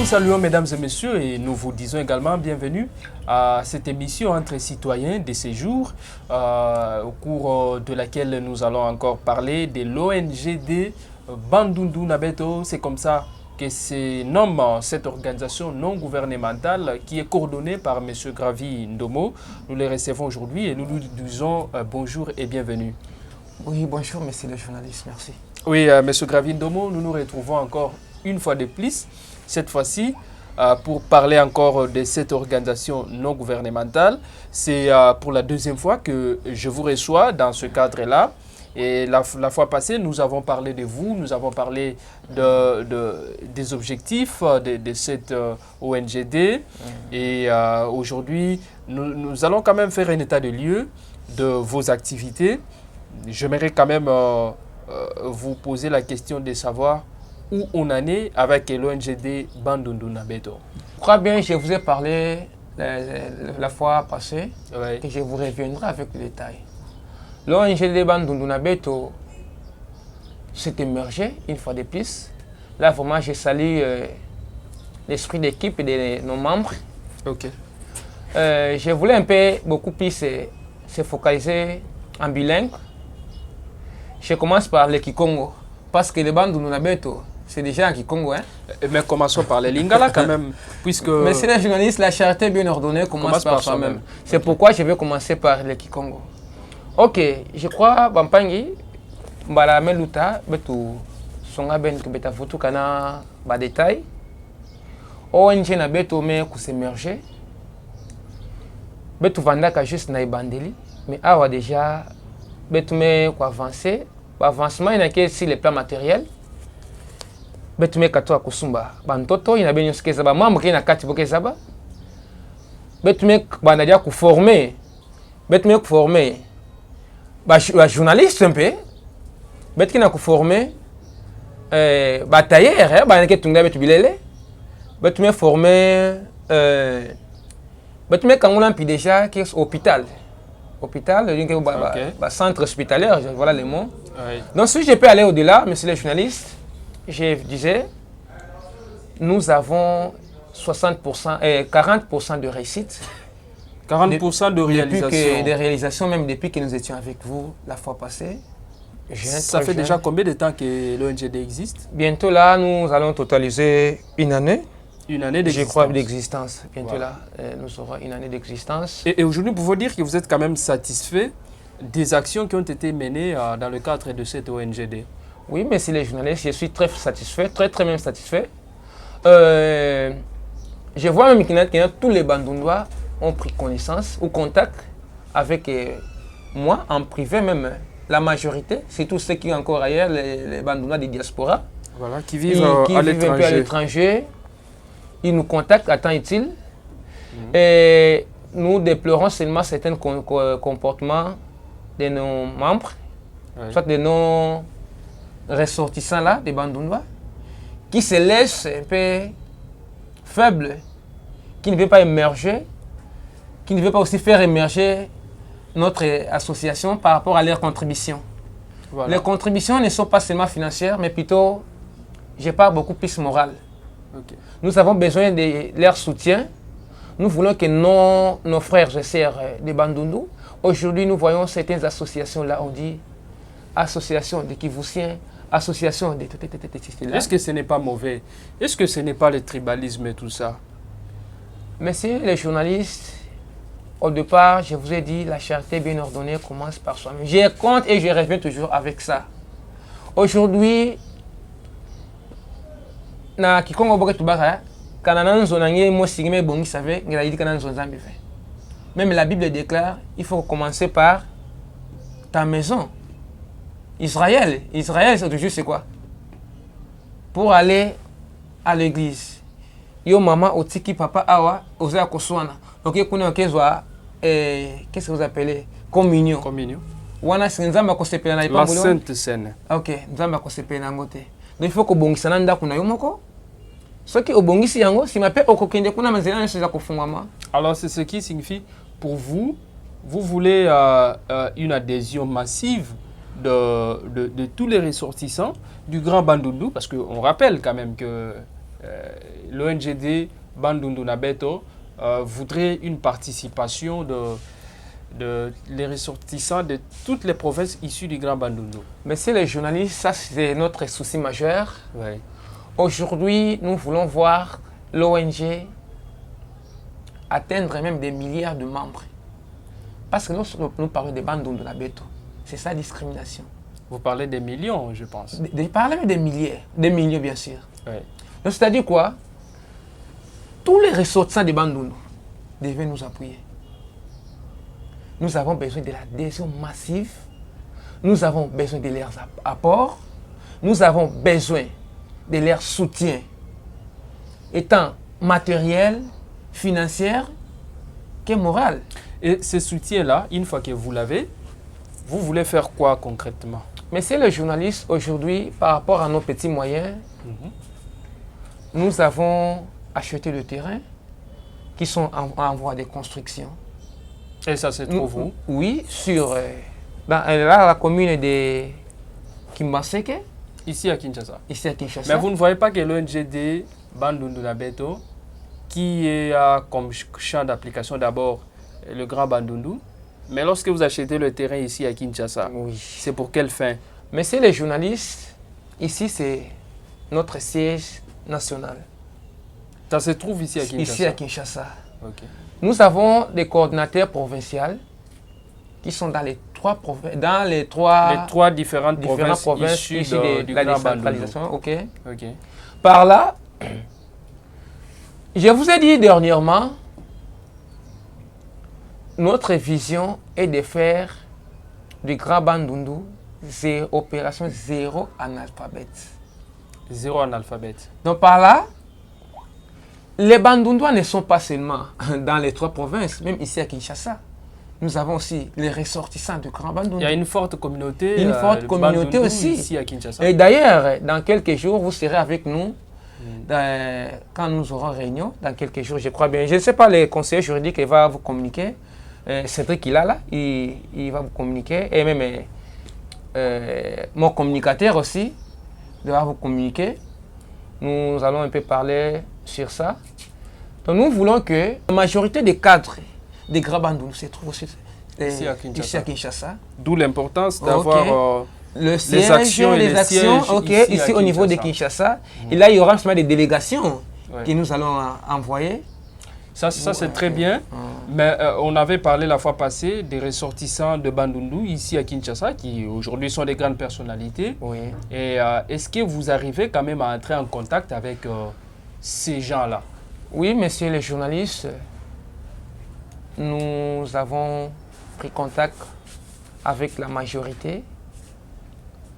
saluons mesdames et messieurs et nous vous disons également bienvenue à cette émission entre citoyens de ces jours au cours de laquelle nous allons encore parler de l'ONGD Bandundu Nabeto. C'est comme ça que se nomme cette organisation non gouvernementale qui est coordonnée par M. Gravi Ndomo. Nous les recevons aujourd'hui et nous lui disons bonjour et bienvenue. Oui, bonjour monsieur le journaliste, merci. Oui, M. Gravi Ndomo, nous nous retrouvons encore une fois de plus, cette fois-ci, pour parler encore de cette organisation non gouvernementale. C'est pour la deuxième fois que je vous reçois dans ce cadre-là. Et la fois passée, nous avons parlé de vous, nous avons parlé des objectifs de cette ONGD. Et aujourd'hui, nous allons quand même faire un état de lieu de vos activités. J'aimerais quand même vous poser la question de savoir où on en est avec l'ONGD Bandundu Nabeto. Je crois bien, je vous ai parlé la fois passée, Ouais. et je vous reviendrai avec le détail. L'ONGD Bandundu Nabeto s'est émergé une fois de plus. Là, vraiment, je salue l'esprit d'équipe et de nos membres. Ok. Je voulais un peu beaucoup plus se focaliser en bilingue. Je commence par le Kikongo, parce que le Bandundu Nabeto, c'est déjà un Kikongo, hein? Mais commençons par les Lingala quand même, puisque... Mais c'est les journalistes, la charité bien ordonnée commence par soi-même. C'est pourquoi je vais commencer par le Kikongo. Ok, je crois, Bampangi, Mbala Meluta, Betu, Songa Ben Kubeta Futu Kana, ba détail. ONG na Beto me s'émerger. Betu Vandaka juste na Ibandeli, mais awa déjà, Betu me avancer. Avancement, il y a que sur les plans matériels. Betu me katoa kusumba. Bantoto, il y a bien ce que ça va. Maman qui na kati boke ça va. Betu me bandadia ku former. Betu me former. Ba journaliste un peu. Betu qui na ku former. Batailleur, hein. Ba neke tunga betu bilele. Betu me former. Betu me kanguna pi déjà qui est hôpital. Hôpital, centre hospitalier, voilà les mots. Oui. Donc si je peux aller au-delà, monsieur le journaliste, je disais, nous avons 60% et 40% de réussite. 40% de réalisation. Des réalisations, même depuis que nous étions avec vous la fois passée. Ça fait déjà combien de temps que l'ONGD existe? Bientôt là, nous allons totaliser une année. Une année d'existence. Je crois d'existence. Bientôt là, nous aurons une année d'existence. Et aujourd'hui, pouvez dire que vous êtes quand même satisfait des actions qui ont été menées dans le cadre de cette ONGD? Oui, merci les journalistes, je suis très satisfait, très même satisfait. Je vois même que tous les Bandundois ont pris connaissance ou contact avec moi en privé même. La majorité, c'est tous ceux qui sont encore ailleurs, les Bandundois des diasporas. Voilà, qui vivent à l'étranger. Ils nous contactent à temps utile. Et nous déplorons seulement certains comportements de nos membres, soit de nos ressortissants là, des Bandundois, qui se laissent un peu faibles, qui ne veulent pas émerger, qui ne veulent pas aussi faire émerger notre association par rapport à leurs contributions. Voilà. Les contributions ne sont pas seulement financières, mais plutôt, je parle beaucoup plus morales. Okay. Nous avons besoin de leur soutien. Nous voulons que nos frères et sœurs de Bandundu, aujourd'hui nous voyons certaines associations là, on dit association de Kivusiens, association de... Est-ce que ce n'est pas mauvais? Est-ce que ce n'est pas le tribalisme et tout ça? Messieurs les journalistes, au départ, je vous ai dit, la charité bien ordonnée commence par soi-même. Je compte et je reviens toujours avec ça. Aujourd'hui, na Kikongo boke tubaka kanana nzonange mo sigime bongi savait ngela yidi kanana nzonzambi fait. Même la Bible déclare, il faut commencer par ta maison. Israël, c'est toujours c'est quoi? Pour aller à l'église. Yo maman otiki papa awa oza koswana. Donc kuna kezwa qu'est-ce que vous appelez communion. Communion. Wana sinzamba ko sepela na ipambulo. La sainte scène. OK, nzamba ko sepela ngote. Donc il faut que bongisa na ndako na yo moko. Ce qui obongisi yango, si ma paix okokende kuna manzela na seza kofungama. Alors c'est ce qui signifie pour vous, vous voulez une adhésion massive de tous les ressortissants du Grand Bandundu, parce qu'on rappelle quand même que l'ONGD Bandundu Nabeto voudrait une participation de les ressortissants de toutes les provinces issues du Grand Bandundu. Monsieur les journalistes, ça c'est notre souci majeur. Ouais. Aujourd'hui, nous voulons voir l'ONG atteindre même des milliards de membres. Parce que nous parlons des Bandundu Nabeto. C'est ça la discrimination. Vous parlez des millions, je pense. Parlez même des milliers. Des millions, bien sûr. Ouais. Donc, c'est-à-dire quoi? Tous les ressortissants des Bandundu devaient nous appuyer. Nous avons besoin de l'adhésion massive. Nous avons besoin de leurs apports. Nous avons besoin de leur soutien, étant matériel, financier, que moral. Et ce soutien-là, une fois que vous l'avez, vous voulez faire quoi concrètement? Messieurs les journalistes, aujourd'hui, par rapport à nos petits moyens, nous avons acheté le terrain qui sont en voie de construction. Et ça se trouve où? Oui, dans la commune de Kimbaseke. Ici à Kinshasa. Ici à Kinshasa. Mais vous ne voyez pas que l'ONGD Bandundu Nabeto, qui a comme champ d'application d'abord le Grand Bandundu, mais lorsque vous achetez le terrain ici à Kinshasa, oui. C'est pour quelle fin? Messieurs les journalistes, ici c'est notre siège national. Ça se trouve ici à Kinshasa? Ici à Kinshasa. Okay. Nous avons des coordinateurs provinciaux qui sont dans les trois différentes provinces issues de la Grand décentralisation. Okay. Par là, je vous ai dit dernièrement, notre vision est de faire du Grand Bandundu opération zéro analphabète. Zéro analphabète. Donc par là, les Bandundois ne sont pas seulement dans les trois provinces, même ici à Kinshasa. Nous avons aussi les ressortissants du Grand Bandundu. Il y a une forte communauté, aussi ici à Kinshasa. Et d'ailleurs, dans quelques jours, vous serez avec nous quand nous aurons réunion. Dans quelques jours, je crois bien. Je ne sais pas, les conseillers juridiques vont vous communiquer. Cédric, il va vous communiquer. Et même mon communicateur aussi va vous communiquer. Nous allons un peu parler sur ça. Donc nous voulons que la majorité des cadres des Grand Bandundu se trouvent aussi ici à Kinshasa. D'où l'importance d'avoir le siège, les actions ici au niveau de Kinshasa. Et là, il y aura des délégations que nous allons envoyer. Ça c'est très bien. Mais on avait parlé la fois passée des ressortissants de Bandundu ici à Kinshasa qui aujourd'hui sont des grandes personnalités. Oui. Et est-ce que vous arrivez quand même à entrer en contact avec ces gens-là? Oui, messieurs les journalistes, nous avons pris contact avec la majorité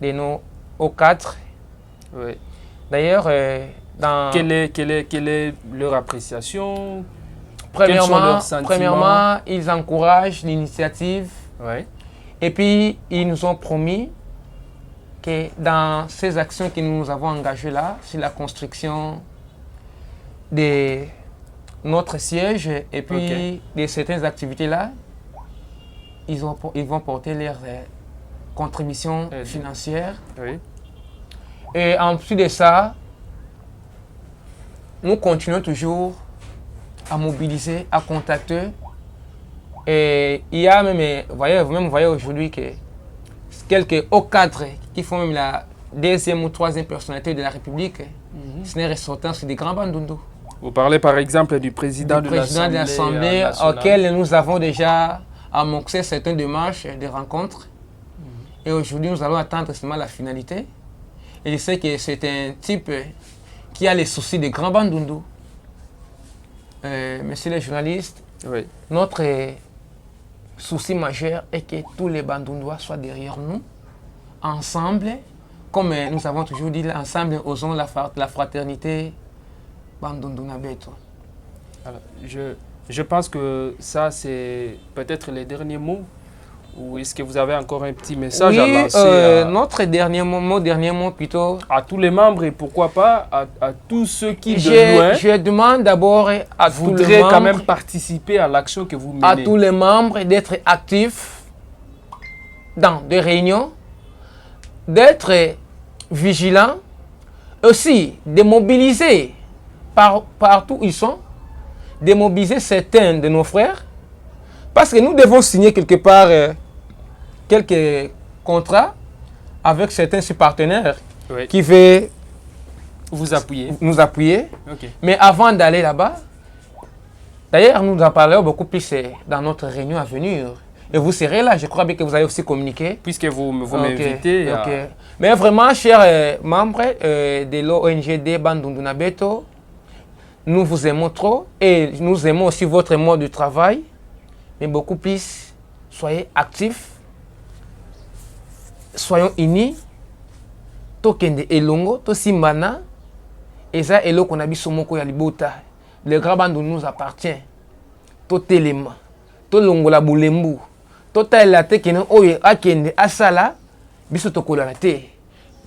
de nos hauts cadres. Oui. D'ailleurs, quelle est leur appréciation? Premièrement, ils encouragent l'initiative. Ouais. Et puis, ils nous ont promis que dans ces actions que nous avons engagées là, sur la construction de notre siège et puis de certaines activités-là, ils vont porter leurs contributions financières. Oui. Et en plus de ça, nous continuons toujours à mobiliser, à contacter. Et il y a même, vous voyez aujourd'hui que quelques hauts cadres qui font même la deuxième ou troisième personnalité de la République, ce n'est ressortant sur des Grands Bandundu. Vous parlez par exemple du président de l'Assemblée auquel nous avons déjà amorcé certaines démarches de rencontres. Et aujourd'hui, nous allons attendre seulement la finalité. Et je sais que c'est un type qui a les soucis des Grands Bandundu. Messieurs les journalistes, notre souci majeur est que tous les Bandundois soient derrière nous, ensemble, comme nous avons toujours dit, ensemble, osons la fraternité Bandundu Nabeto. Alors, je pense que ça, c'est peut-être les derniers mots. Ou est-ce que vous avez encore un petit message à lancer notre dernier mot plutôt. À tous les membres et pourquoi pas à tous ceux qui de loin je demande d'abord à tous les membres quand même participer à l'action que vous menez. À tous les membres d'être actifs dans des réunions, d'être vigilants, aussi de mobiliser partout où ils sont, de mobiliser certains de nos frères, parce que nous devons signer quelque part quelques contrats avec certains partenaires qui veulent nous appuyer. Okay. Mais avant d'aller là-bas, d'ailleurs, nous en parlerons beaucoup plus dans notre réunion à venir. Et vous serez là, je crois bien que vous avez aussi communiqué. Puisque vous m'invitez. Mais vraiment, chers membres de l'ONGD Bandundu Beto, nous vous aimons trop et nous aimons aussi votre mode de travail. Mais beaucoup plus, soyez actifs, soyons unis. Tokende elongo, to simbana, et ça est là qu'on a vu sur mon ya libota. Le grand band nous appartient. To telema, to longola bulembu, to taila te kene oye akende asala, biso to kola te.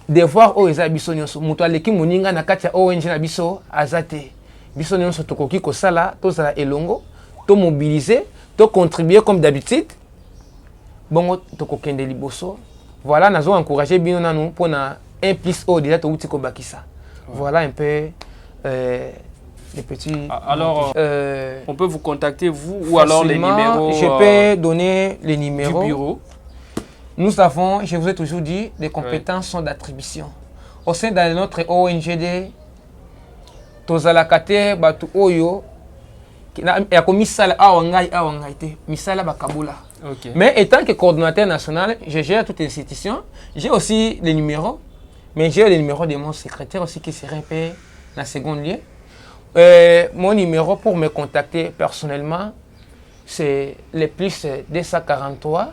Devoir o eza biso nyonso, muto aleki moninga na kati ya ONG na biso azate. Biso nyonso to koki ko sala, to sala elongo, to mobiliser, to contribuer comme d'habitude. Bongo to kokende liboso. Voilà, nous avons encouragé bien nous pour un plus haut déjà tout ko bakisa. Voilà un peu les petits. Alors, on peut vous contacter vous ou alors les numéros. Je peux donner les numéros du bureau. Nous avons, je vous ai toujours dit, des compétences sont d'attribution. Au sein de notre ONGD, tozalakate batu oyo ya ko misala awangai te misala bakabula. Okay. Mais étant que coordonnateur national, je gère toutes les institutions. J'ai aussi les numéros, mais j'ai les numéros de mon secrétaire aussi qui serait payé dans la seconde lieu. Mon numéro pour me contacter personnellement, c'est le plus 243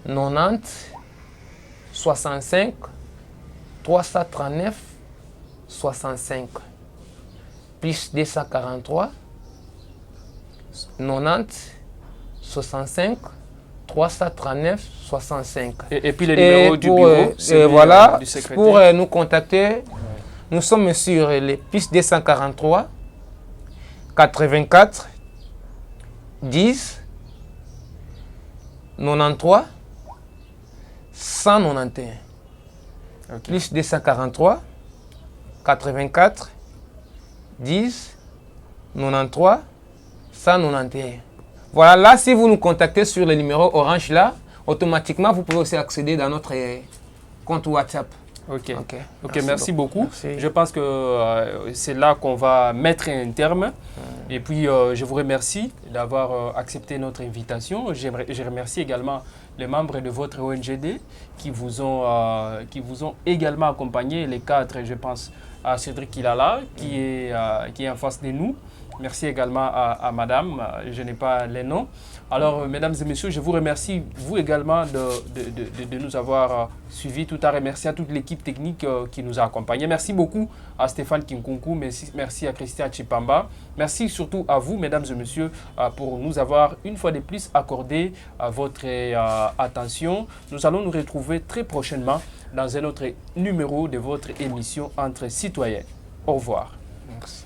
90 65 339 65 plus 243 90 65 339 65. Et puis le numéro du bureau, voilà, du secrétaire. Pour nous contacter, nous sommes sur les plus 243 84 10 93 191. Okay. Plus 243 84 10 93 191. Voilà, là, si vous nous contactez sur le numéro orange là, automatiquement, vous pouvez aussi accéder dans notre compte WhatsApp. Ok, merci beaucoup. Merci. Je pense que c'est là qu'on va mettre un terme. Et puis, je vous remercie d'avoir accepté notre invitation. Je remercie également les membres de votre ONGD qui vous ont également accompagné, les cadres, je pense à Cédric Ilala, qui est en face de nous. Merci également à madame, je n'ai pas les noms. Alors, mesdames et messieurs, je vous remercie, vous également, de nous avoir suivis tout à l'heure. Merci à toute l'équipe technique qui nous a accompagnés. Merci beaucoup à Stéphane Kinkunku, merci à Christian Chipamba. Merci surtout à vous, mesdames et messieurs, pour nous avoir une fois de plus accordé votre attention. Nous allons nous retrouver très prochainement dans un autre numéro de votre émission Entre Citoyens. Au revoir. Merci.